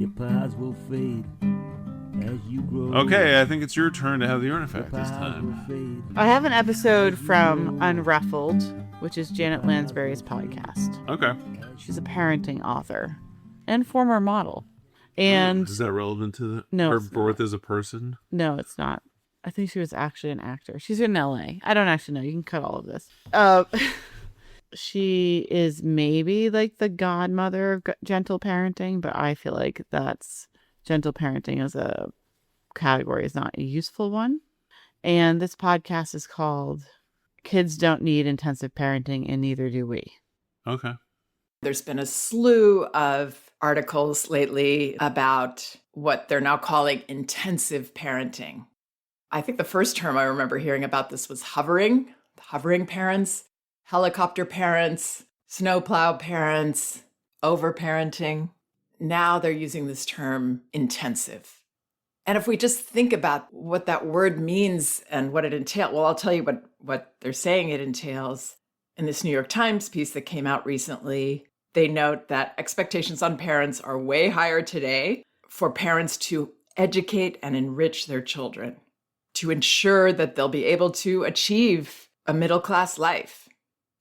Your pies will fade as you grow. Okay, I think it's your turn to have the artifact this time. I have an episode from Unruffled, which is Janet Lansbury's podcast. Okay. She's a parenting author and former model. And is that relevant to her birth as a person? No, it's not. I think she was actually an actor. She's in LA. I don't actually know. You can cut all of this. She is maybe like the godmother of gentle parenting, but I feel like that's gentle parenting as a category is not a useful one. And this podcast is called Kids Don't Need Intensive Parenting and Neither Do We. Okay. There's been a slew of articles lately about what they're now calling intensive parenting. I think the first term I remember hearing about this was hovering parents, helicopter parents, snowplow parents, overparenting. Now they're using this term intensive. And if we just think about what that word means and what it entails, well, I'll tell you what they're saying it entails. In this New York Times piece that came out recently, they note that expectations on parents are way higher today for parents to educate and enrich their children, to ensure that they'll be able to achieve a middle-class life.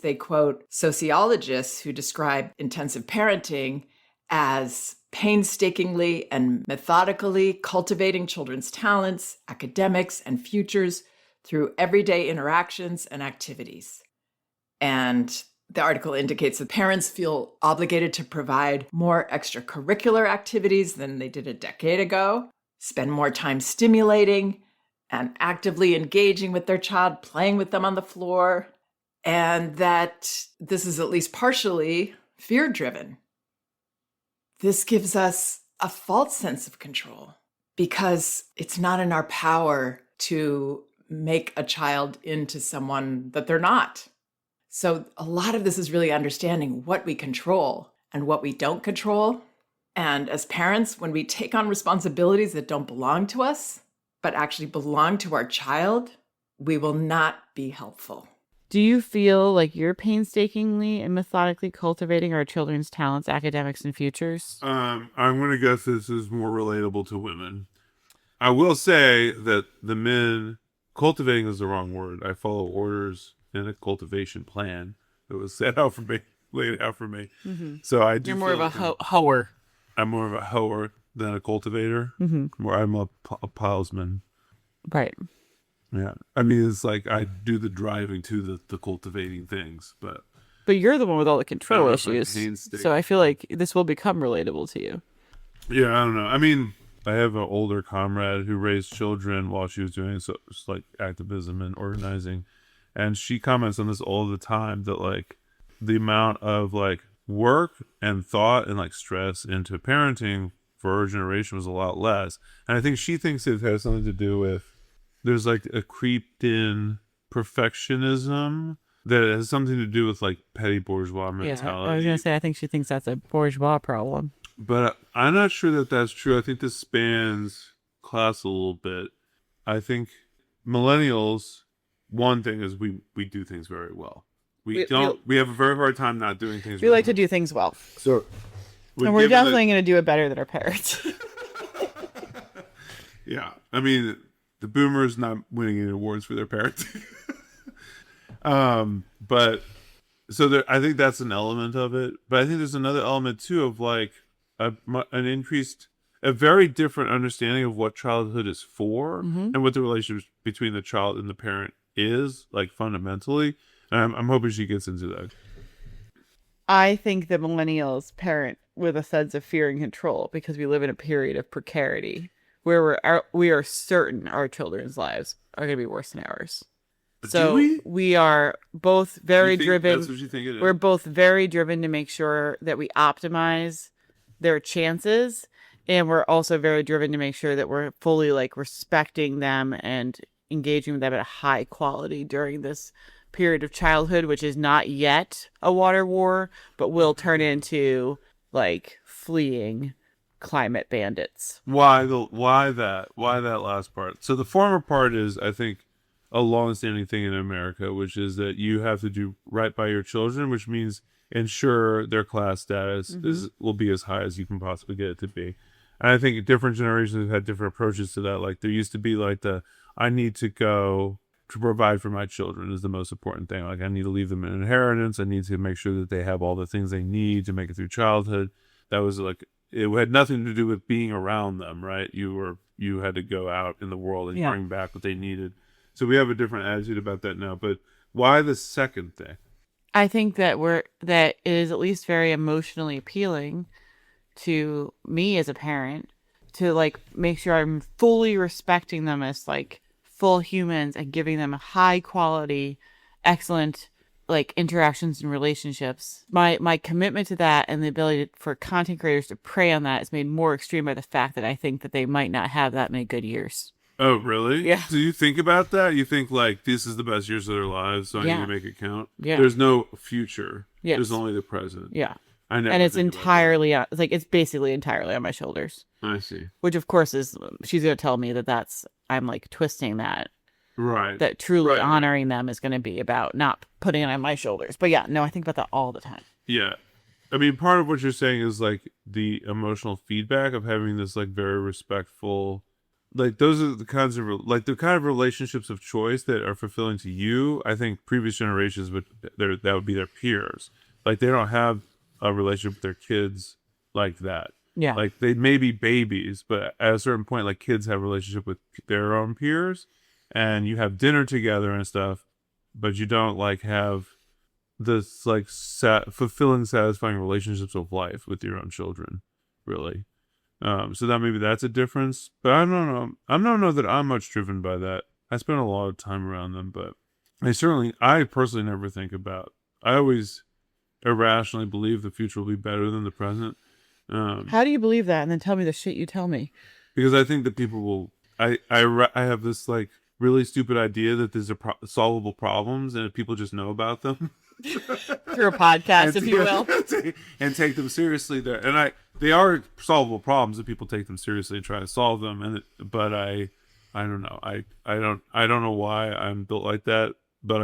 They quote sociologists who describe intensive parenting as painstakingly and methodically cultivating children's talents, academics, and futures through everyday interactions and activities. And the article indicates that parents feel obligated to provide more extracurricular activities than they did a decade ago, spend more time stimulating and actively engaging with their child, playing with them on the floor, and that this is at least partially fear-driven. This gives us a false sense of control because it's not in our power to make a child into someone that they're not. So a lot of this is really understanding what we control and what we don't control. And as parents, when we take on responsibilities that don't belong to us, but actually belong to our child, we will not be helpful. Do you feel like you're painstakingly and methodically cultivating our children's talents, academics, and futures? I'm going to guess this is more relatable to women. I will say that the men, cultivating is the wrong word. I follow orders in a cultivation plan that was set out for me, laid out for me. Mm-hmm. So I do. You're more of a hoer. I'm more of a hoer than a cultivator. Mm-hmm. Where I'm a pilesman. Right. Yeah. I mean, it's like I do the driving to the cultivating things, but you're the one with all the control issues. So I feel like this will become relatable to you. Yeah, I don't know. I mean, I have an older comrade who raised children while she was doing like activism and organizing. And she comments on this all the time that like the amount of like work and thought and like stress into parenting for her generation was a lot less. And I think she thinks it has something to do with there's like a creeped in perfectionism that has something to do with like petty bourgeois mentality. Yeah, I was going to say, I think she thinks that's a bourgeois problem. But I'm not sure that that's true. I think this spans class a little bit. I think millennials, one thing is we do things very well. We have a very hard time not doing things. We like to do things well. So, and we're definitely going to do it better than our parents. Yeah, I mean, the boomers not winning any awards for their parenting. But so there, I think that's an element of it. But I think there's another element too of like a very different understanding of what childhood is for and what the relationship between the child and the parent is, like fundamentally. And I'm hoping she gets into that. I think the millennials parent with a sense of fear and control because we live in a period of precarity where we are certain our children's lives are going to be worse than ours. So we are both very driven. That's what you think it is? We're both very driven to make sure that we optimize their chances. And we're also very driven to make sure that we're fully like respecting them and engaging with them at a high quality during this period of childhood, which is not yet a water war, but will turn into like fleeing climate bandits. Why that last part? So the former part is, I think, a long-standing thing in America, which is that you have to do right by your children, which means ensure their class status will be as high as you can possibly get it to be. And I think different generations have had different approaches to that. Like there used to be like I need to go to provide for my children is the most important thing. Like I need to leave them an inheritance. I need to make sure that they have all the things they need to make it through childhood. That was like, it had nothing to do with being around them, right? You had to go out in the world and bring back what they needed. So we have a different attitude about that now. But why the second thing? I think that it is at least very emotionally appealing to me as a parent to like make sure I'm fully respecting them as like full humans and giving them high quality, excellent like interactions and relationships. My commitment to that and the ability for content creators to prey on that is made more extreme by the fact that I think that they might not have that many good years. Oh, really? Yeah. Do you think about that? You think like this is the best years of their lives, so I need to make it count? Yeah. There's no future. Yes. There's only the present. Yeah. I never and it's think about entirely on, it's like it's basically entirely on my shoulders. that. I see. Which of course is she's gonna tell me that's I'm like twisting that. Right. That truly honoring them is gonna be about not putting it on my shoulders. But yeah, no, I think about that all the time. Yeah. I mean, part of what you're saying is like the emotional feedback of having this like very respectful, like those are the kinds of like the kind of relationships of choice that are fulfilling to you. I think previous generations that would be their peers. Like they don't have a relationship with their kids like that. Yeah. Like they may be babies, but at a certain point, like kids have a relationship with their own peers, and you have dinner together and stuff, but you don't like have this like fulfilling, satisfying relationships of life with your own children, really. So that maybe that's a difference, but I don't know. I don't know that I'm much driven by that. I spend a lot of time around them, but I personally never think about. I always irrationally believe the future will be better than the present. How do you believe that? And then tell me the shit you tell me. Because I think that people will. I have this like really stupid idea that these are solvable problems, and if people just know about them through a podcast, if you will, and take them seriously, they are solvable problems if people take them seriously and try to solve them. But I don't know. I don't know why I'm built like that. But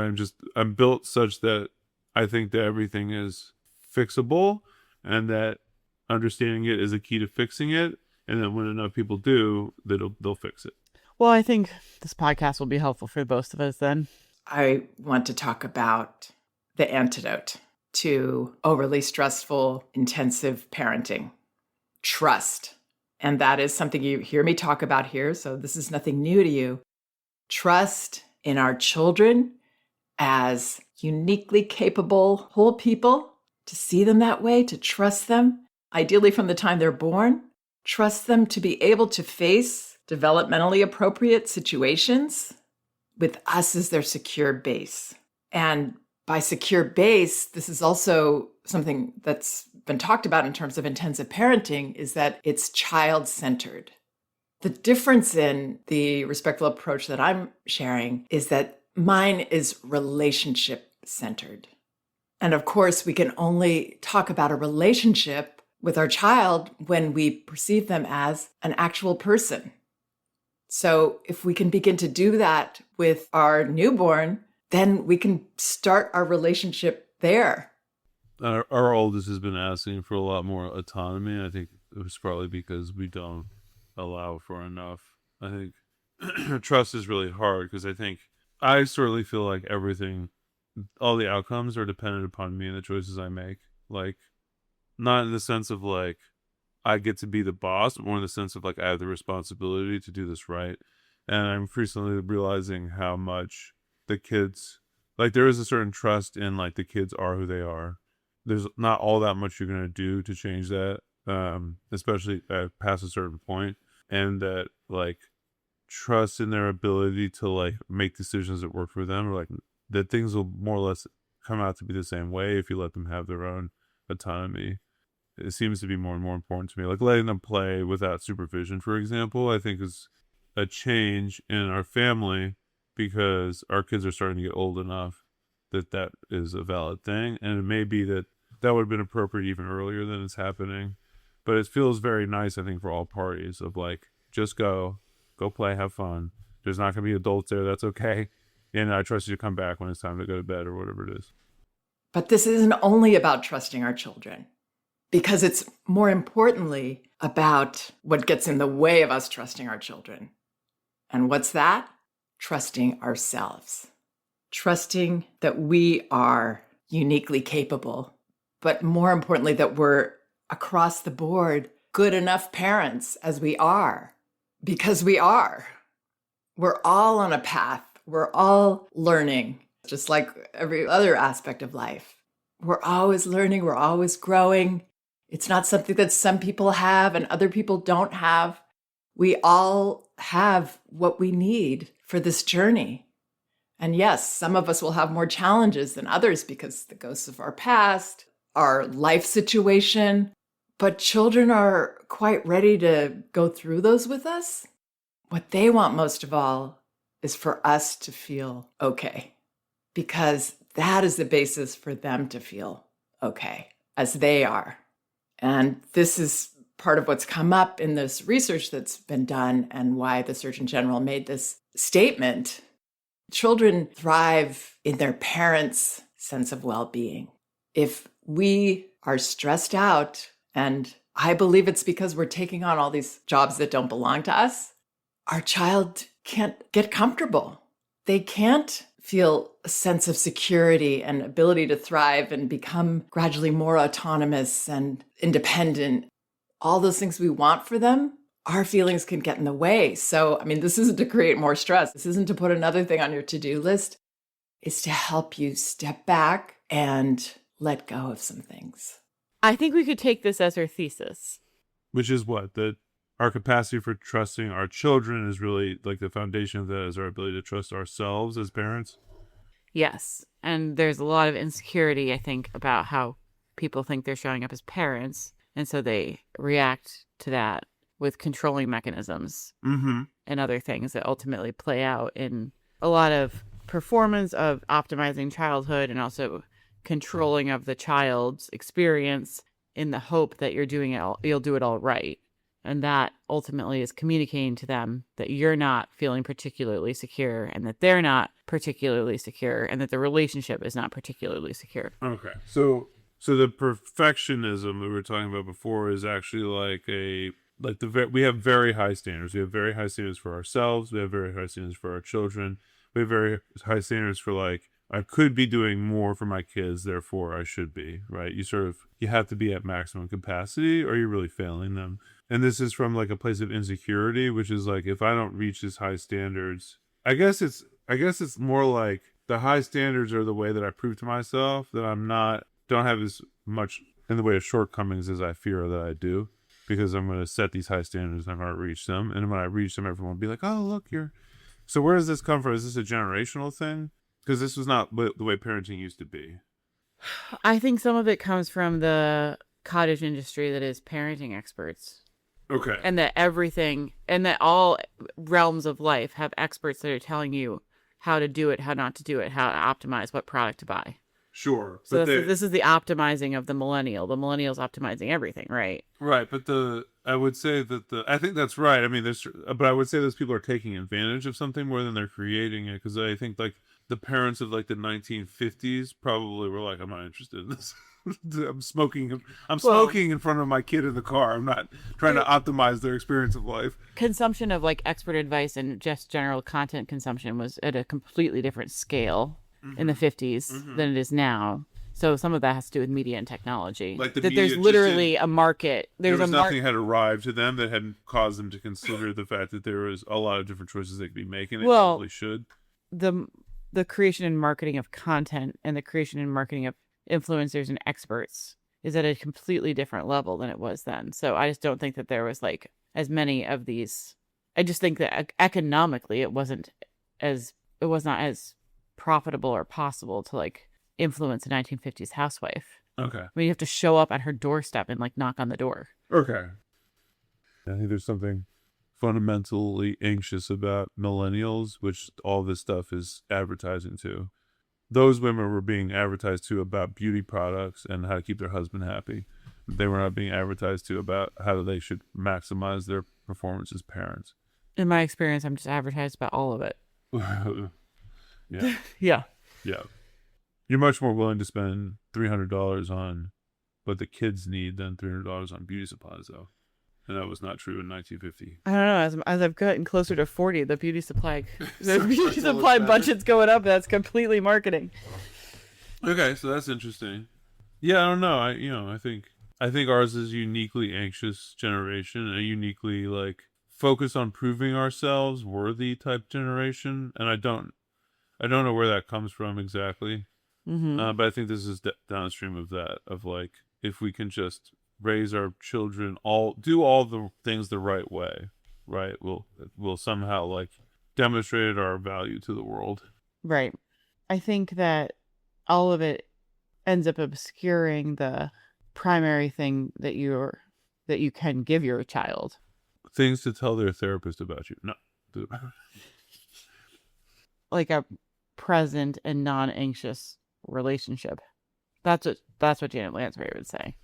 I'm built such that I think that everything is fixable, and that understanding it is a key to fixing it. And then when enough people do, they'll fix it. Well, I think this podcast will be helpful for both of us then. I want to talk about the antidote to overly stressful, intensive parenting. Trust. And that is something you hear me talk about here, so this is nothing new to you. Trust in our children as uniquely capable whole people, to see them that way, to trust them, ideally from the time they're born. Trust them to be able to face developmentally appropriate situations with us as their secure base. And by secure base, this is also something that's been talked about in terms of intensive parenting, is that it's child-centered. The difference in the respectful approach that I'm sharing is that mine is relationship-centered. And of course, we can only talk about a relationship with our child when we perceive them as an actual person. So if we can begin to do that with our newborn, then we can start our relationship there. Our oldest has been asking for a lot more autonomy. I think it was probably because we don't allow for enough. I think trust is really hard because I certainly feel like everything, all the outcomes are dependent upon me and the choices I make. Like, not in the sense of like I get to be the boss, but more in the sense of like I have the responsibility to do this right. And I'm recently realizing how much the kids, like there is a certain trust in like the kids are who they are. There's not all that much you're going to do to change that, especially past a certain point. And that like trust in their ability to like make decisions that work for them, or like that things will more or less come out to be the same way if you let them have their own autonomy. It seems to be more and more important to me. Like letting them play without supervision, for example, I think is a change in our family because our kids are starting to get old enough that is a valid thing. And it may be that would have been appropriate even earlier than it's happening. But it feels very nice, I think, for all parties of like, just go play, have fun. There's not going to be adults there. That's okay. And I trust you to come back when it's time to go to bed or whatever it is. But this isn't only about trusting our children. because it's more importantly about what gets in the way of us trusting our children. And what's that? Trusting ourselves. Trusting that we are uniquely capable, but more importantly, that we're across the board good enough parents as we are, because we are. We're all on a path. We're all learning, just like every other aspect of life. We're always learning. We're always growing. It's not something that some people have and other people don't have. We all have what we need for this journey. And yes, some of us will have more challenges than others because the ghosts of our past, our life situation, but children are quite ready to go through those with us. What they want most of all is for us to feel okay, because that is the basis for them to feel okay, as they are. And this is part of what's come up in this research that's been done and why the Surgeon General made this statement. Children thrive in their parents' sense of well-being. If we are stressed out, and I believe it's because we're taking on all these jobs that don't belong to us, our child can't get comfortable. They can't feel a sense of security and ability to thrive and become gradually more autonomous and independent. All those things we want for them, our feelings can get in the way. So, I mean, this isn't to create more stress. This isn't to put another thing on your to-do list. It's to help you step back and let go of some things. I think we could take this as her thesis. Which is what? That our capacity for trusting our children is really like the foundation of that is our ability to trust ourselves as parents. Yes. And there's a lot of insecurity, I think, about how people think they're showing up as parents. And so they react to that with controlling mechanisms and other things that ultimately play out in a lot of performance of optimizing childhood and also controlling of the child's experience in the hope that you'll do it all right. And that ultimately is communicating to them that you're not feeling particularly secure and that they're not particularly secure and that the relationship is not particularly secure. Okay. So the perfectionism that we were talking about before is actually we have very high standards. We have very high standards for ourselves. We have very high standards for our children. We have very high standards for I could be doing more for my kids, therefore I should be, right? You have to be at maximum capacity or you're really failing them. And this is from a place of insecurity, which is if I don't reach these high standards, I guess it's more like the high standards are the way that I prove to myself that don't have as much in the way of shortcomings as I fear that I do, because I'm going to set these high standards and I'm going to reach them. And when I reach them, everyone will be like, oh, look, so where does this come from? Is this a generational thing? Because this was not the way parenting used to be. I think some of it comes from the cottage industry that is parenting experts. Okay. And that all realms of life have experts that are telling you how to do it, how not to do it, how to optimize, what product to buy. Sure. So this is the optimizing of the millennial. The millennial's optimizing everything, right? Right. But I would say that I think that's right. I mean, but I would say those people are taking advantage of something more than they're creating it. Because I think the parents of the 1950s probably were I'm not interested in this. I'm smoking in front of my kid in the car. I'm not trying to optimize their experience of life. Consumption of expert advice and just general content consumption was at a completely different scale in the 50s than it is now. So some of that has to do with media and technology. There's literally a market. Nothing had arrived to them that hadn't caused them to consider the fact that there was a lot of different choices they could be making. They probably should. The creation and marketing of content and the creation and marketing of influencers and experts is at a completely different level than it was then. So I just don't think that there was as many of these. I just think that economically it was not as profitable or possible to influence a 1950s housewife. Okay. I mean, you have to show up at her doorstep and knock on the door. Okay. I think there's something fundamentally anxious about millennials, which all this stuff is advertising to. Those women were being advertised to about beauty products and how to keep their husband happy. They were not being advertised to about how they should maximize their performance as parents. In my experience, I'm just advertised about all of it. Yeah. Yeah. Yeah. You're much more willing to spend $300 on what the kids need than $300 on beauty supplies, though. And that was not true in 1950. I don't know. As I've gotten closer to 40, the beauty supply budget's going up. That's completely marketing. Okay, so that's interesting. Yeah, I don't know. I think ours is a uniquely anxious generation, a uniquely like focused on proving ourselves worthy type generation, and I don't know where that comes from exactly. Mm-hmm. But I think this is downstream of that, of like, if we can just raise our children, do all the things the right way, right? We'll somehow like demonstrate our value to the world. Right. I think that all of it ends up obscuring the primary thing that you can give your child. Things to tell their therapist about you. No. Like a present and non-anxious relationship. That's what Janet Lansbury would say.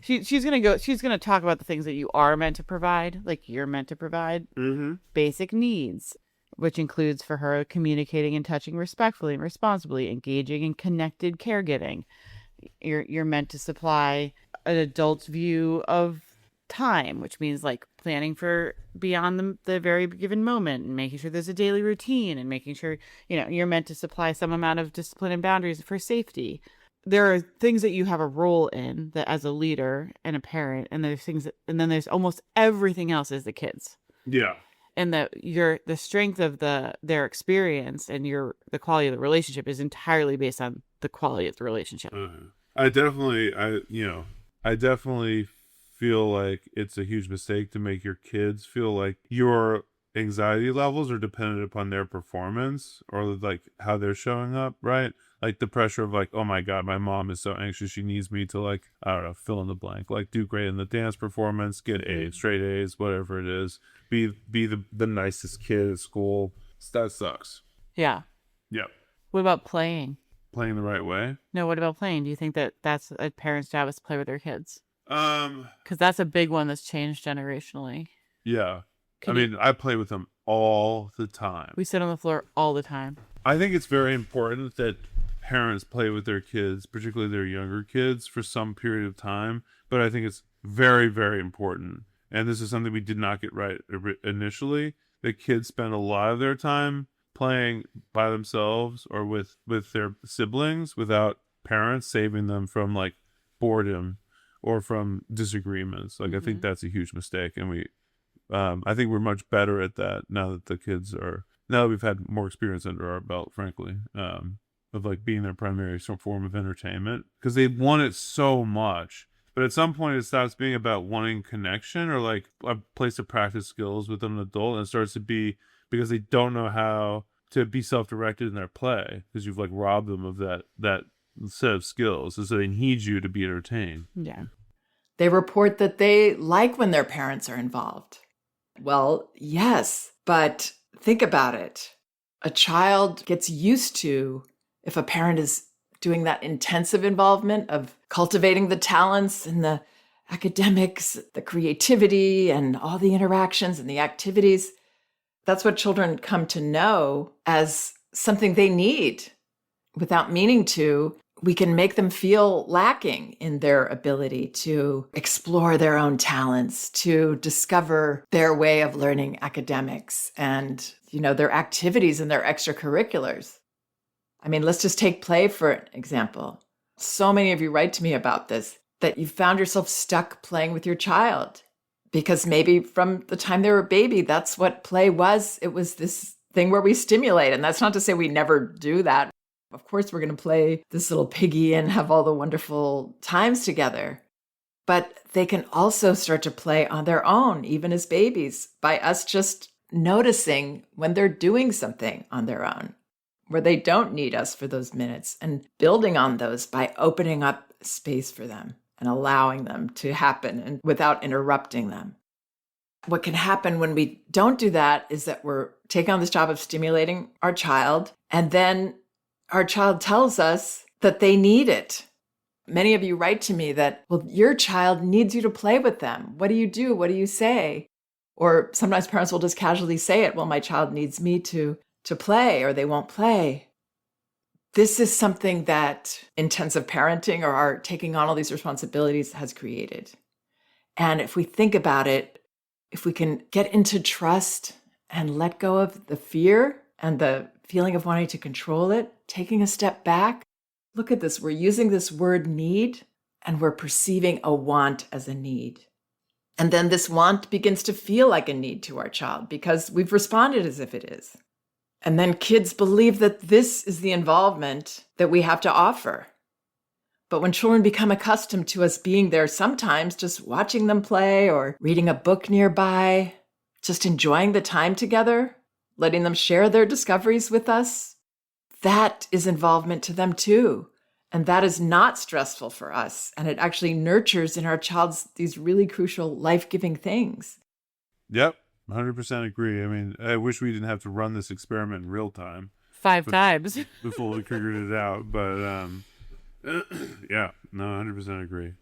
She's gonna talk about the things that you are meant to provide, like you're meant to provide. Mm-hmm. Basic needs, which includes for her communicating and touching respectfully and responsibly, engaging in connected caregiving. You're meant to supply an adult's view of time, which means like planning for beyond the very given moment and making sure there's a daily routine and making sure, you're meant to supply some amount of discipline and boundaries for safety. There are things that you have a role in that as a leader and a parent, and there's things and then there's almost everything else is the kids. Yeah. And that the strength of their experience and the quality of the relationship is entirely based on the quality of the relationship. I definitely feel like it's a huge mistake to make your kids feel like your anxiety levels are dependent upon their performance or like how they're showing up, right? Like the pressure of like, oh my God, my mom is so anxious. She needs me to like, I don't know, fill in the blank, like do great in the dance performance, get A's, straight A's, whatever it is. Be the nicest kid at school. That sucks. Yeah. Yep. What about playing? Playing the right way? No, what about playing? Do you think that that's a parent's job is to play with their kids? Because that's a big one that's changed generationally. Yeah. I play with them all the time. We sit on the floor all the time. I think it's very important that parents play with their kids, particularly their younger kids, for some period of time. But I think it's very, very important. And this is something we did not get right initially. That kids spend a lot of their time playing by themselves or with their siblings without parents saving them from like boredom or from disagreements. Like, I think that's a huge mistake. And I think we're much better at that now that we've had more experience under our belt, frankly, of like being their primary form of entertainment, because they want it so much. But at some point it stops being about wanting connection or like a place to practice skills with an adult, and it starts to be because they don't know how to be self-directed in their play, because you've like robbed them of that set of skills, and so they need you to be entertained. Yeah. They report that they like when their parents are involved. Well, yes, but think about it. A child gets used to, if a parent is doing that intensive involvement of cultivating the talents and the academics, the creativity and all the interactions and the activities, that's what children come to know as something they need. Without meaning to, we can make them feel lacking in their ability to explore their own talents, to discover their way of learning academics and, their activities and their extracurriculars. I mean, let's just take play for an example. So many of you write to me about this, that you found yourself stuck playing with your child because maybe from the time they were a baby, that's what play was. It was this thing where we stimulate. And that's not to say we never do that. Of course, we're going to play this little piggy and have all the wonderful times together. But they can also start to play on their own, even as babies, by us just noticing when they're doing something on their own, where they don't need us for those minutes, and building on those by opening up space for them and allowing them to happen and without interrupting them. What can happen when we don't do that is that we're taking on this job of stimulating our child, and then our child tells us that they need it. Many of you write to me that, well, your child needs you to play with them. What do you do? What do you say? Or sometimes parents will just casually say it, well, my child needs me to play, or they won't play. This is something that intensive parenting or our taking on all these responsibilities has created. And if we think about it, if we can get into trust and let go of the fear and the feeling of wanting to control it, taking a step back, look at this. We're using this word need, and we're perceiving a want as a need. And then this want begins to feel like a need to our child because we've responded as if it is. And then kids believe that this is the involvement that we have to offer. But when children become accustomed to us being there, sometimes just watching them play or reading a book nearby, just enjoying the time together, letting them share their discoveries with us, that is involvement to them too. And that is not stressful for us. And it actually nurtures in our childs these really crucial life-giving things. Yep, 100% agree. I mean, I wish we didn't have to run this experiment in real time. 5 times. Before we figured it out. But yeah, no, 100% agree.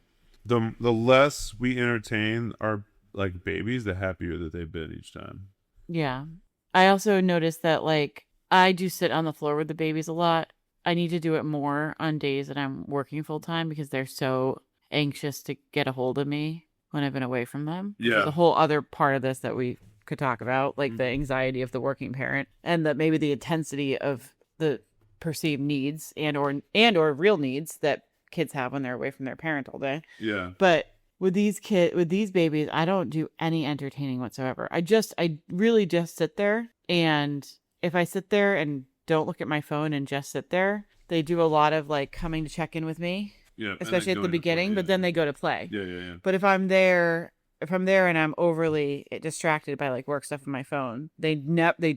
The less we entertain our like babies, the happier that they've been each time. Yeah. I also noticed that like I do sit on the floor with the babies a lot. I need to do it more on days that I'm working full time because they're so anxious to get a hold of me when I've been away from them. Yeah. There's a whole other part of this that we could talk about, like the anxiety of the working parent and that maybe the intensity of the perceived needs and or real needs that kids have when they're away from their parent all day. Yeah. But with these babies, I don't do any entertaining whatsoever. I really just sit there, and if I sit there and don't look at my phone and just sit there, they do a lot of like coming to check in with me, Yeah. especially at the beginning, but then they go to play. Yeah. But if I'm there and I'm overly distracted by like work stuff on my phone, they don't leave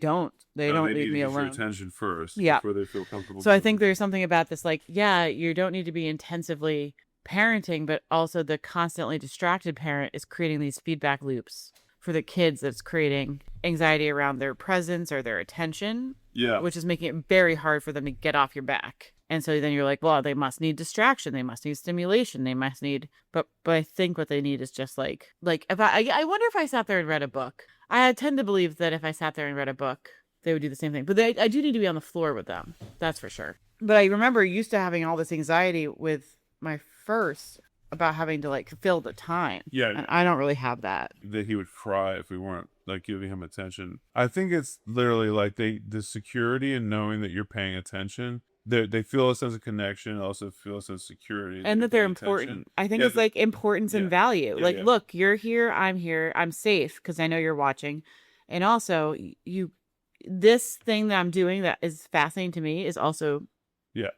me alone. Your attention first. Yeah. Before they feel comfortable. So I think there's something about this, like, yeah, you don't need to be intensively parenting, but also the constantly distracted parent is creating these feedback loops for the kids that's creating anxiety around their presence or their attention, which is making it very hard for them to get off your back. And so then you're like, well, they must need distraction. They must need stimulation. They must need, but I think what they need is just like if I wonder if I sat there and read a book. I tend to believe that if I sat there and read a book, they would do the same thing. But I do need to be on the floor with them. That's for sure. But I remember used to having all this anxiety with my first about having to like fill the time. Yeah. And I don't really have that. That he would cry if we weren't like giving him attention. I think it's literally like the security and knowing that you're paying attention. They feel a sense of connection, also feel a sense of security. And that they're important. Attention. I think it's like importance and value. Yeah, like, look, you're here, I'm safe because I know you're watching. And also this thing that I'm doing that is fascinating to me is also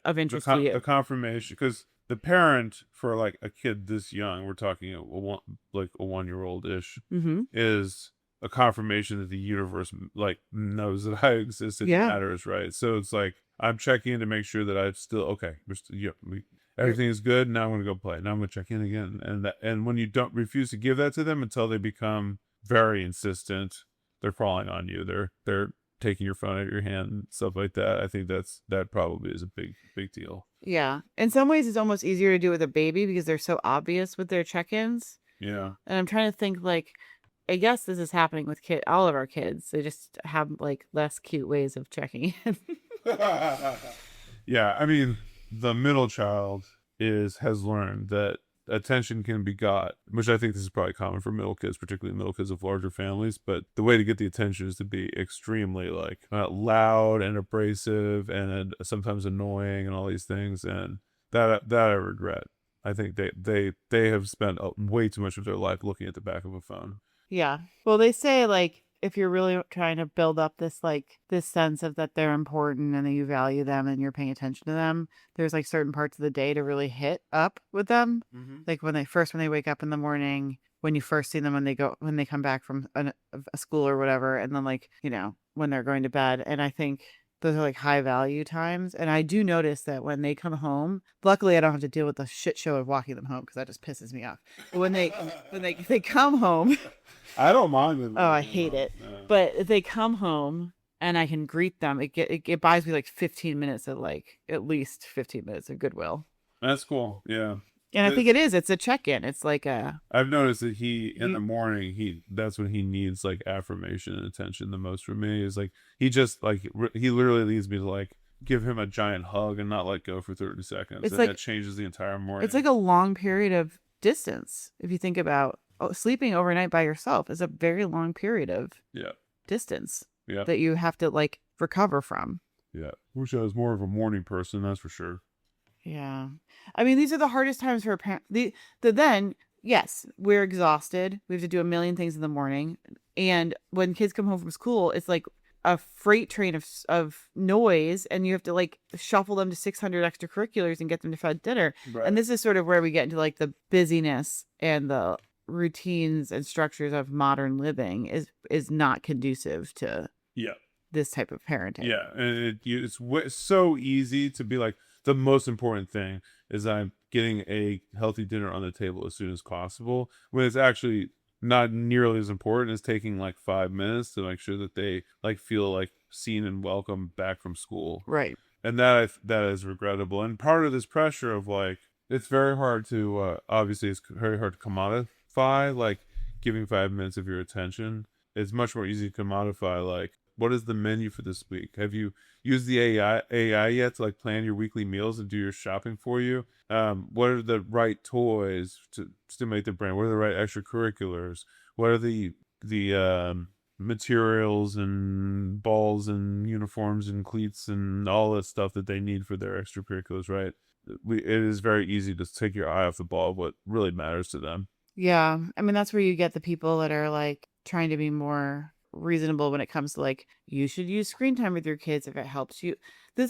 of interest to you. The confirmation, because the parent for like a kid this young, we're talking a 1-year-old-ish, is a confirmation that the universe like knows that I exist. It matters, right? So it's like I'm checking in to make sure that I'm still okay. Everything is good. Now I'm going to go play. Now I'm going to check in again. And when you don't refuse to give that to them until they become very insistent, they're crawling on you. They're taking your phone out of your hand and stuff like that. I think that probably is a big deal. Yeah. In some ways, it's almost easier to do with a baby because they're so obvious with their check-ins. Yeah. And I'm trying to think like, I guess this is happening with all of our kids. They just have like less cute ways of checking in. Yeah. I mean, the middle child has learned that attention can be got, which I think this is probably common for middle kids, particularly middle kids of larger families. But the way to get the attention is to be extremely like loud and abrasive and sometimes annoying and all these things. And that I regret. I think they have spent way too much of their life looking at the back of a phone. Yeah. Well, they say like if you're really trying to build up this sense of that they're important and that you value them and you're paying attention to them, there's like certain parts of the day to really hit up with them. Mm-hmm. Like when they wake up in the morning, when you first see them, when they come back from a school or whatever, and then like, when they're going to bed. And I think those are like high value times. And I do notice that when they come home, luckily I don't have to deal with the shit show of walking them home because that just pisses me off. But when they come home, I don't mind it. Oh, I hate it. No. But if they come home and I can greet them, it buys me like 15 minutes of at least 15 minutes of goodwill. That's cool. Yeah. And I think it's a check-in. It's like I've noticed that in the morning, that's when he needs like affirmation and attention the most from me. Is like, he just like, he literally leads me to like give him a giant hug and not let go for 30 seconds. It's and like, that changes the entire morning. it's like a long period of distance. If you think about sleeping overnight by yourself is a very long period of distance that you have to like recover from. Yeah. Wish I was more of a morning person, that's for sure. Yeah. I mean, these are the hardest times for a parent. Then, yes, we're exhausted. We have to do a million things in the morning. And when kids come home from school, it's like a freight train of noise, and you have to like shuffle them to 600 extracurriculars and get them to fed dinner. Right. And this is sort of where we get into like the busyness and the routines and structures of modern living is not conducive to this type of parenting. Yeah. And it's so easy to be like, the most important thing is I'm getting a healthy dinner on the table as soon as possible, when it's actually not nearly as important as taking like 5 minutes to make sure that they like feel like seen and welcome back from school. Right. And that is regrettable. And part of this pressure of like, it's very hard to, obviously it's very hard to commodify, like giving 5 minutes of your attention. It's much more easy to commodify, like, what is the menu for this week? Have you used the AI yet to like plan your weekly meals and do your shopping for you? What are the right toys to stimulate the brain? What are the right extracurriculars? What are the materials and balls and uniforms and cleats and all that stuff that they need for their extracurriculars, right? It is very easy to take your eye off the ball of what really matters to them. Yeah. I mean, that's where you get the people that are like trying to be more reasonable when it comes to like, you should use screen time with your kids if it helps you.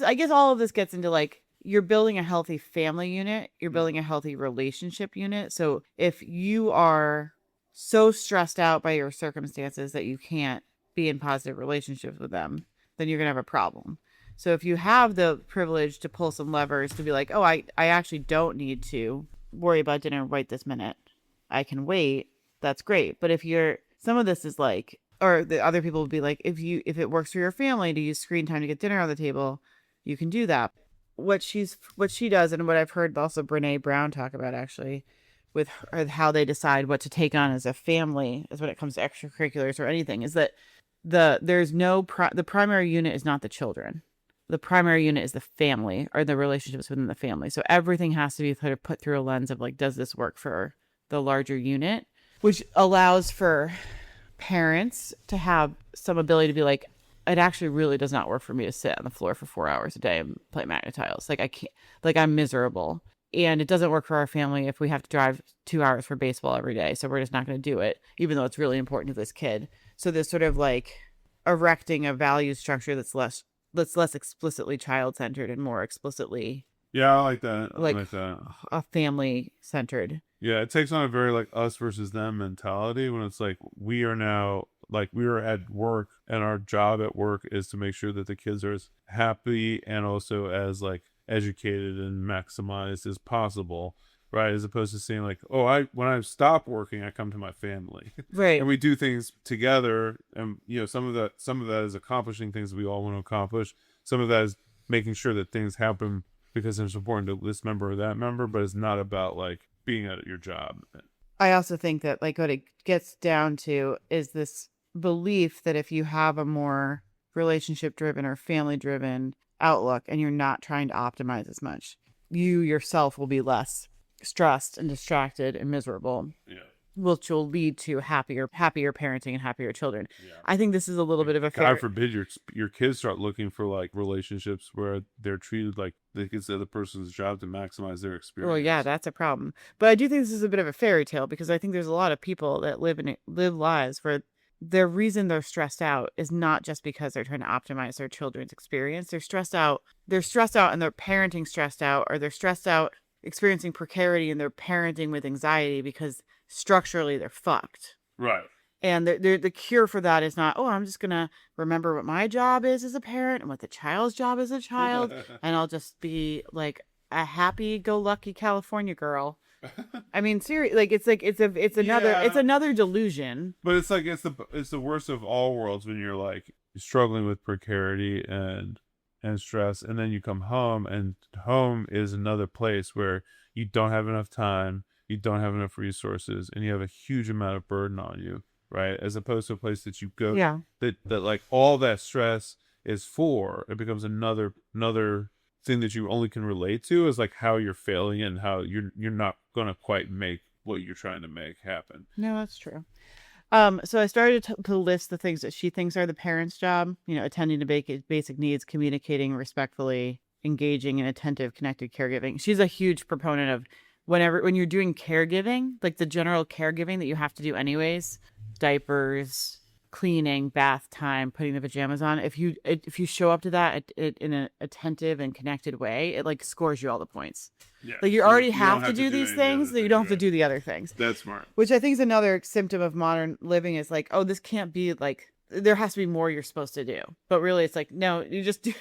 I guess all of this gets into like, you're building a healthy family unit, you're building a healthy relationship unit. So if you are so stressed out by your circumstances that you can't be in positive relationships with them, then you're gonna have a problem. So if you have the privilege to pull some levers to be like, oh, I actually don't need to worry about dinner right this minute, I can wait, that's great. But if some of this is like, or the other people would be like, if it works for your family to use screen time to get dinner on the table, you can do that. What she does, and what I've heard also Brene Brown talk about actually, with how they decide what to take on as a family, as when it comes to extracurriculars or anything, is that the primary unit is not the children. The primary unit is the family, or the relationships within the family. So everything has to be sort of put through a lens of like, does this work for the larger unit, which allows for parents to have some ability to be like, it actually really does not work for me to sit on the floor for 4 hours a day and play magnet tiles. Like I can't, like I'm miserable, and it doesn't work for our family if we have to drive 2 hours for baseball every day. So we're just not going to do it, even though it's really important to this kid. So there's sort of like erecting a value structure that's less explicitly child-centered and more explicitly I like that. like I like that. a family-centered. Yeah, it takes on a very like us versus them mentality, when it's like we are at work, and our job at work is to make sure that the kids are as happy and also as like educated and maximized as possible, right? As opposed to saying like, oh, when I stop working, I come to my family, Right? and we do things together. And some of that is accomplishing things that we all want to accomplish. Some of that is making sure that things happen because it's important to this member or that member, but it's not about like being at your job. I also think that like what it gets down to is this belief that if you have a more relationship driven or family driven outlook and you're not trying to optimize as much, you yourself will be less stressed and distracted and miserable. Yeah. Which will lead to happier parenting and happier children. Yeah. I think this is a little bit of a God forbid your kids start looking for like relationships where they're treated like it's the other person's job to maximize their experience. Well, yeah, that's a problem. But I do think this is a bit of a fairy tale, because I think there's a lot of people that live lives where their reason they're stressed out is not just because they're trying to optimize their children's experience. They're stressed out and they're parenting stressed out, or they're stressed out experiencing precarity and they're parenting with anxiety because structurally they're fucked. Right. And the cure for that is not, oh, I'm just going to remember what my job is as a parent and what the child's job as a child. And I'll just be like a happy-go-lucky California girl. I mean, seriously, like it's another delusion. But it's like it's the worst of all worlds when you're like struggling with precarity and stress, and then you come home, and home is another place where you don't have enough time, you don't have enough resources, and you have a huge amount of burden on you, right? As opposed to a place that you go, that like all that stress is 4, it becomes another thing that you only can relate to is like how you're failing and how you're not gonna quite make what you're trying to make happen. No, that's true. So I started to list the things that she thinks are the parent's job, attending to basic needs, communicating respectfully, engaging in attentive, connected caregiving. She's a huge proponent of when you're doing caregiving, like the general caregiving that you have to do anyways, diapers, cleaning, bath time, putting the pajamas on. If you show up to that in an attentive and connected way, it like scores you all the points. Yeah. Like you already have to do these things, that you don't have to do the other things. That's smart. Which I think is another symptom of modern living is like, oh, this can't be like, there has to be more you're supposed to do. But really it's like, no, you just do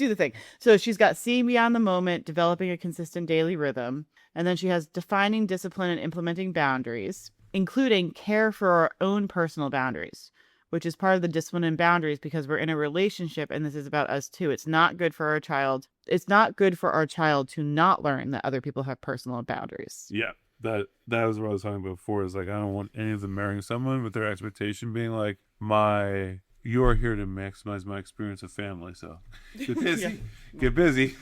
the thing. So she's got seeing beyond the moment, developing a consistent daily rhythm. And then she has defining discipline and implementing boundaries, including care for our own personal boundaries, which is part of the discipline and boundaries because we're in a relationship and this is about us too. It's not good for our child. It's not good for our child to not learn that other people have personal boundaries. Yeah. That was what I was talking about before. Is like, I don't want any of them marrying someone with their expectation being like, you are here to maximize my experience of family. So get busy, get busy.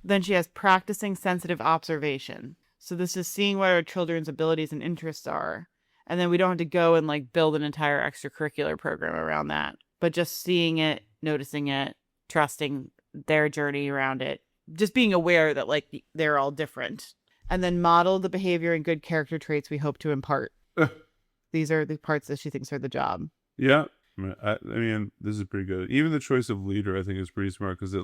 Then she has practicing sensitive observation. So this is seeing what our children's abilities and interests are. And then we don't have to go and like build an entire extracurricular program around that, but just seeing it, noticing it, trusting their journey around it, just being aware that like they're all different. And then model the behavior and good character traits we hope to impart. These are the parts that she thinks are the job. Yeah. I mean, this is pretty good. Even the choice of leader, I think, is pretty smart because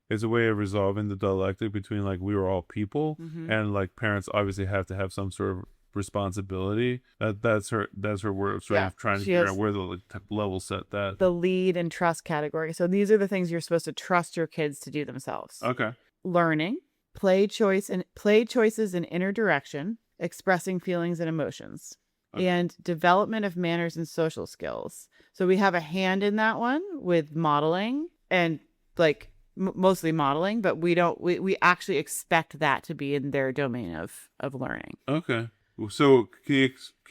it's a way of resolving the dialectic between like we were all people and like parents obviously have to have some sort of responsibility. That's her word of strength, trying to figure out where the level set that. The lead and trust category. So these are the things you're supposed to trust your kids to do themselves. Okay. Learning, play choices in inner direction, expressing feelings and emotions. Okay. And development of manners and social skills. So we have a hand in that one with modeling and like mostly modeling, but we actually expect that to be in their domain of learning. Okay. So can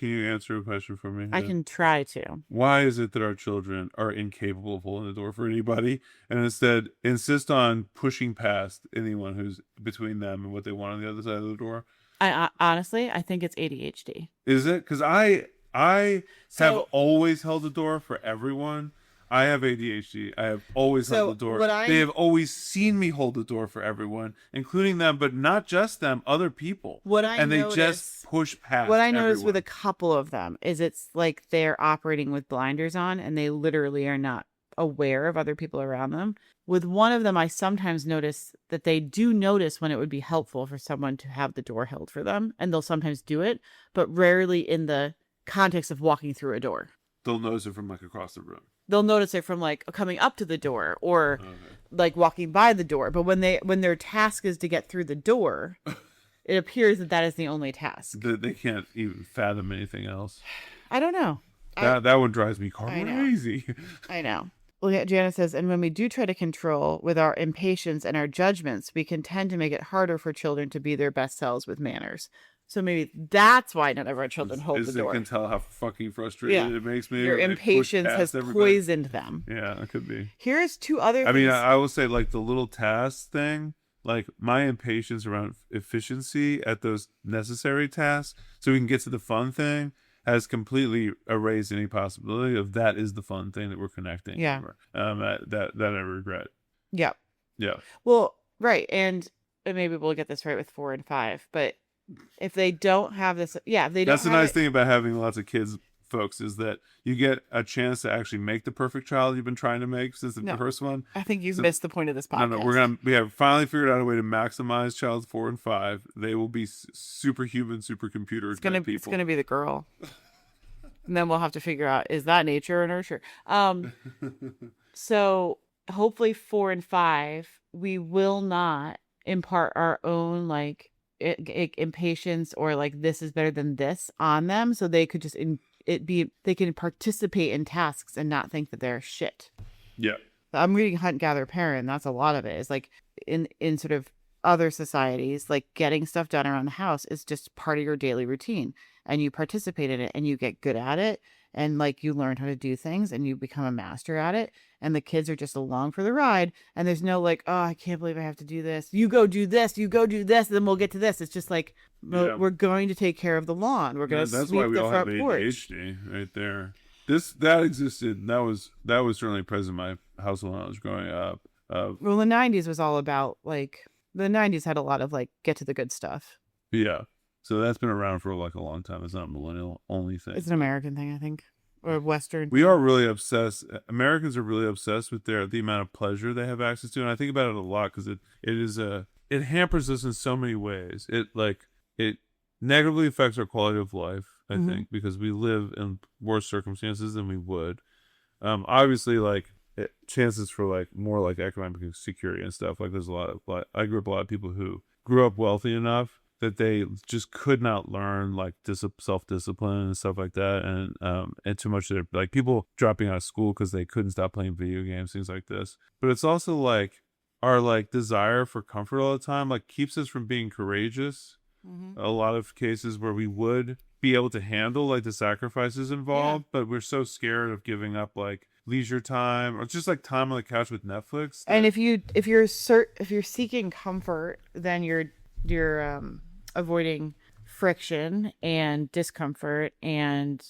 you answer a question for me? I can try to. Why is it that our children are incapable of holding the door for anybody and instead insist on pushing past anyone who's between them and what they want on the other side of the door? I honestly think it's ADHD. Is it? Because I have always held the door for everyone. I have ADHD. I have always held the door. They have always seen me hold the door for everyone, including them, but not just them, other people. They just push past. What I noticed with a couple of them is it's like they're operating with blinders on and they literally are not aware of other people around them. With one of them, I sometimes notice that they do notice when it would be helpful for someone to have the door held for them, and they'll sometimes do it, but rarely in the context of walking through a door. They'll notice it from like across the room. They'll notice it from like coming up to the door or like walking by the door. But when their task is to get through the door, it appears that is the only task. They can't even fathom anything else. I don't know. That one drives me crazy. I know. Well, Janet says, and when we do try to control with our impatience and our judgments, we can tend to make it harder for children to be their best selves with manners. So maybe that's why none of our children hold the door. They can tell how fucking frustrated it makes me. Your impatience has poisoned them. Yeah, it could be. Here's two other things. I mean, I will say like the little task thing, like my impatience around efficiency at those necessary tasks so we can get to the fun thing has completely erased any possibility of that is the fun thing that we're connecting. Yeah. That I regret. Yeah. Yeah. Well, right. And maybe we'll get this right with 4 and 5, but if they don't have this, if they don't. That's the nice thing about having lots of kids, folks, is that you get a chance to actually make the perfect child you've been trying to make since the first one. I think you've missed the point of this podcast. We have finally figured out a way to maximize child 4 and 5. They will be superhuman, supercomputer people. It's gonna be the girl, and then we'll have to figure out, is that nature or nurture? So hopefully 4 and 5, we will not impart our own like impatience or like this is better than this on them, so they could just they can participate in tasks and not think that they're shit. Yeah. I'm reading Hunt, Gather, Parent, and that's a lot of it. It's like in sort of other societies, like getting stuff done around the house is just part of your daily routine. and you participate in it and you get good at it. And like you learn how to do things and you become a master at it. And the kids are just along for the ride. And there's no like, oh, I can't believe I have to do this. You go do this, you go do this, then we'll get to this. It's just like, we're going to take care of the lawn. We're going to sweep the front porch. ADHD right there. That existed. That was certainly present in my household when I was growing up. Well, the 90s was all about like, the 90s had a lot of like, get to the good stuff. Yeah. So that's been around for like a long time. It's not a millennial only thing. It's an American thing, I think, or Western. We are really obsessed. Americans are really obsessed with the amount of pleasure they have access to, and I think about it a lot because it hampers us in so many ways. It negatively affects our quality of life. I think because we live in worse circumstances than we would. Obviously, like chances for like more like economic security and stuff. Like there's I grew up a lot of people who grew up wealthy enough that they just could not learn like self-discipline and stuff like that, and too much of their like people dropping out of school because they couldn't stop playing video games, things like this. But it's also like our like desire for comfort all the time like keeps us from being courageous. A lot of cases where we would be able to handle like the sacrifices involved, but we're so scared of giving up like leisure time or just like time on the couch with Netflix. And if you're seeking comfort, then you're avoiding friction and discomfort and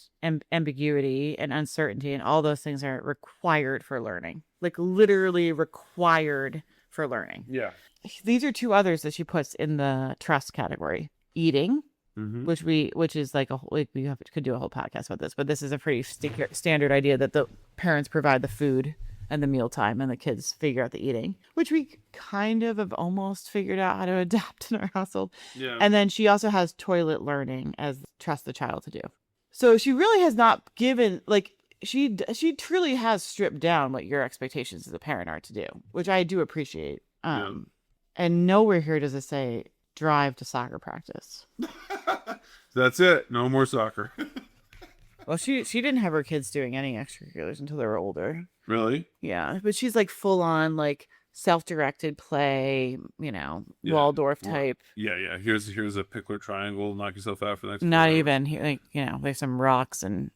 ambiguity and uncertainty, and all those things are required for learning, like literally required for learning. Yeah. These are two others that she puts in the trust category: eating, which is like could do a whole podcast about this, but this is a pretty standard idea that the parents provide the food and the mealtime and the kids figure out the eating, which we kind of have almost figured out how to adapt in our household. Yeah. And then she also has toilet learning as trust the child to do. So she really has not given, like, she truly has stripped down what your expectations as a parent are to do, which I do appreciate. And nowhere here does it say drive to soccer practice. That's it. No more soccer. Well, she didn't have her kids doing any extracurriculars until they were older. Really? Yeah, but she's like full on like self-directed play, Waldorf type. Yeah. Here's a pickler triangle. Knock yourself out for the next. Not even like there's some rocks and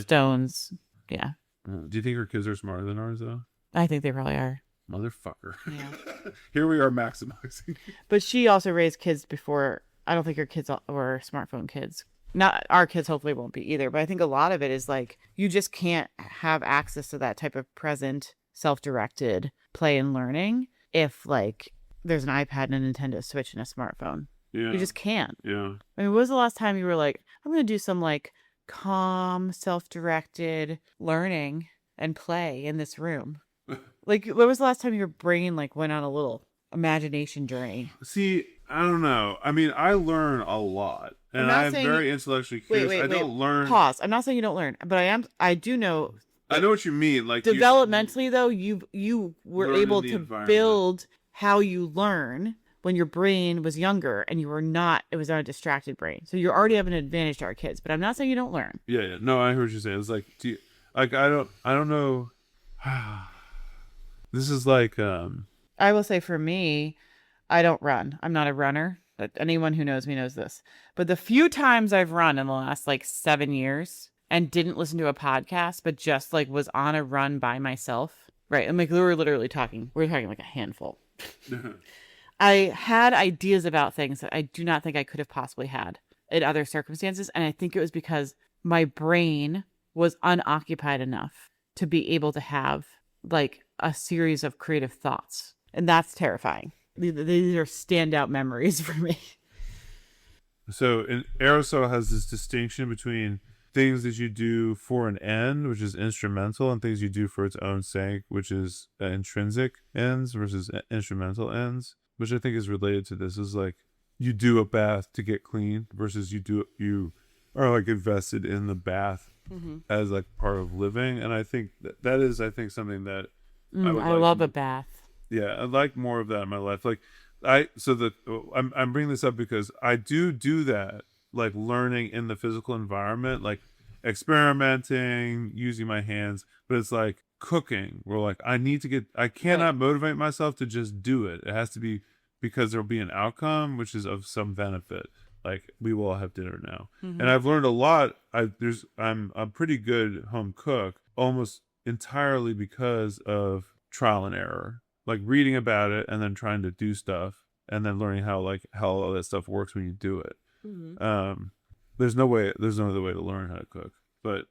stones. Yeah. Do you think her kids are smarter than ours though? I think they probably are. Motherfucker. Yeah. Here we are maximizing. But she also raised kids before. I don't think her kids were smartphone kids. Not our kids hopefully won't be either, but I think a lot of it is like you just can't have access to that type of present self-directed play and learning if like there's an iPad and a Nintendo Switch and a smartphone. Yeah. You just can't. Yeah. I mean, when was the last time you were like, I'm going to do some like calm, self-directed learning and play in this room? Like, when was the last time your brain like went on a little imagination journey? See, I don't know. I mean, I learn a lot, and I'm very intellectually curious. I don't learn. Pause. I'm not saying you don't learn, but I do know. I know what you mean. Like developmentally, though, you were able to build how you learn when your brain was younger, and you were not. It was not a distracted brain, so you already have an advantage to our kids. But I'm not saying you don't learn. Yeah. No, I heard what you're saying. It's like, I don't know. This is like. I will say for me, I don't run. I'm not a runner. But anyone who knows me knows this. But the few times I've run in the last like 7 years and didn't listen to a podcast, but just like was on a run by myself, right? And like we're talking like a handful. I had ideas about things that I do not think I could have possibly had in other circumstances. And I think it was because my brain was unoccupied enough to be able to have like a series of creative thoughts. And that's terrifying. These are standout memories for me. So Aristotle has this distinction between things that you do for an end, which is instrumental, and things you do for its own sake, which is intrinsic ends versus instrumental ends, which I think is related to this. Is like you do a bath to get clean versus you are like invested in the bath as like part of living. And I think that is something that I love a bath. Yeah, I'd like more of that in my life. Like I'm bringing this up because I do that, like learning in the physical environment, like experimenting, using my hands, but it's like cooking where like I cannot motivate myself to just do it. It has to be because there'll be an outcome, which is of some benefit. like we will have dinner now. And I've learned a lot. I'm a pretty good home cook, almost entirely because of trial and error, like reading about it and then trying to do stuff and then learning how all that stuff works when you do it. There's no other way to learn how to cook. But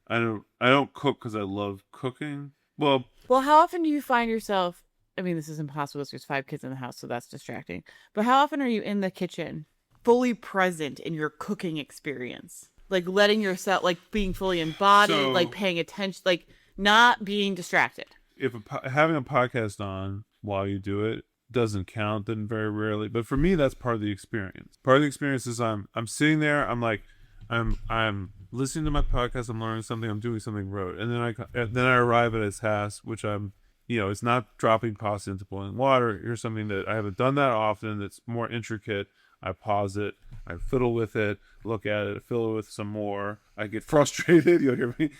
I don't cook because I love cooking. Well, how often do you find yourself, I mean, this is impossible because there's 5 kids in the house, so that's distracting. But how often are you in the kitchen, fully present in your cooking experience? Like letting yourself, like being fully embodied, like paying attention, like not being distracted. If having a podcast on while you do it doesn't count, then very rarely. But for me, that's part of the experience. Part of the experience is I'm sitting there, I'm listening to my podcast, I'm learning something, I'm doing something rote, and then I arrive at a task which I'm, it's not dropping pasta into boiling water. Here's something that I haven't done that often. That's more intricate. I pause it, I fiddle with it, look at it, fiddle with some more. I get frustrated. You'll hear me,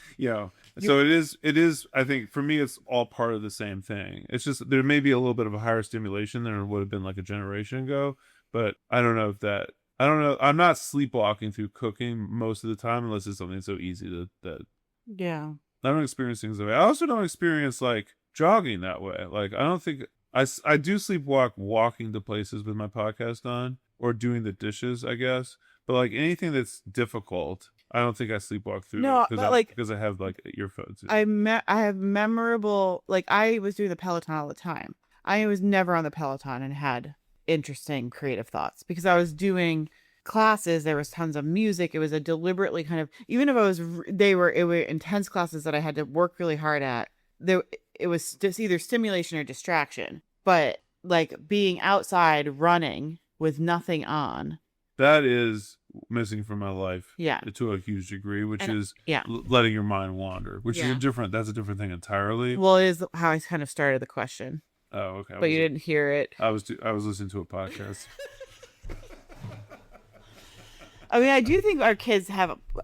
So it is. I think for me, it's all part of the same thing. It's just there may be a little bit of a higher stimulation than it would have been like a generation ago. But I don't know. I'm not sleepwalking through cooking most of the time unless it's something so easy that. Yeah. I don't experience things that way. I also don't experience like jogging that way. Like I don't think I do sleepwalk walking to places with my podcast on. Or doing the dishes, I guess. But like anything that's difficult, I don't think I sleepwalk through it because I have like earphones. I have memorable, like I was doing the Peloton all the time. I was never on the Peloton and had interesting creative thoughts because I was doing classes. There was tons of music. It was a deliberately kind of, even if they were intense classes that I had to work really hard at. It was just either stimulation or distraction. But like being outside running with nothing on. That is missing from my life. Yeah. To a huge degree, which is letting your mind wander, which is that's a different thing entirely. Well, it is how I kind of started the question. Oh, okay. But you didn't hear it. I was listening to a podcast. I mean, I do think our kids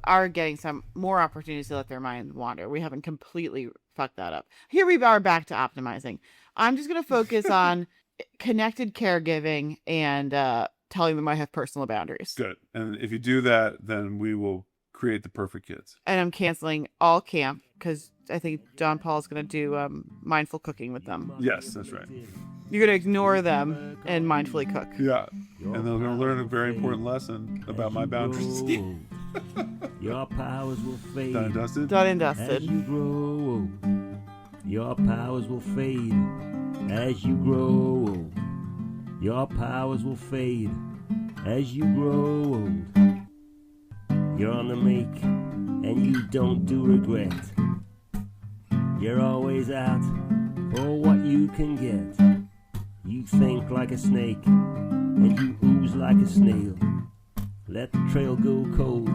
are getting some more opportunities to let their minds wander. We haven't completely fucked that up. Here we are back to optimizing. I'm just going to focus on connected caregiving and telling them I have personal boundaries. Good. And if you do that, then we will create the perfect kids. And I'm canceling all camp because I think John Paul is going to do mindful cooking with them. Yes, that's right. You're going to ignore them and mindfully cook. Yeah. And they're going to learn a very important lesson about my boundaries. Your powers will fade. Done and dusted? Done and dusted. As you grow old, your powers will fade. As you grow old, your powers will fade. As you grow old, you're on the make, and you don't do regret. You're always out for what you can get. You think like a snake, and you ooze like a snail. Let the trail go cold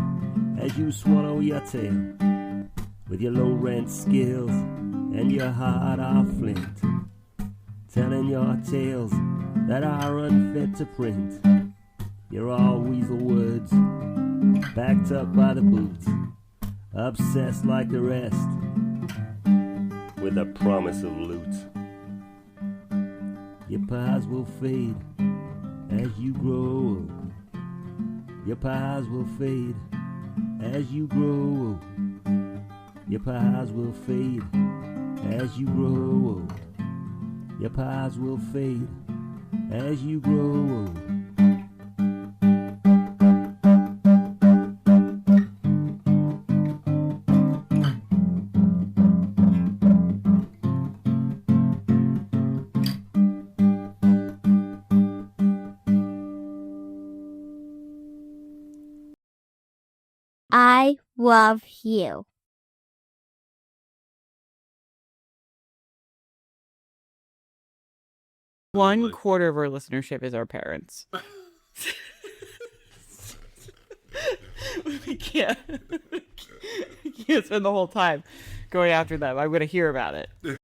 as you swallow your tail. With your low rent skills and your heart of flint, telling your tales that are unfit to print. You're all weasel words, backed up by the boots, obsessed like the rest, with a promise of loot. Your pies will fade as you grow old. Your pies will fade as you grow old. Your pies will fade as you grow old. Your pies will fade as you grow old. I love you. One quarter of our listenership is our parents. we can't spend the whole time going after them. I'm going to hear about it.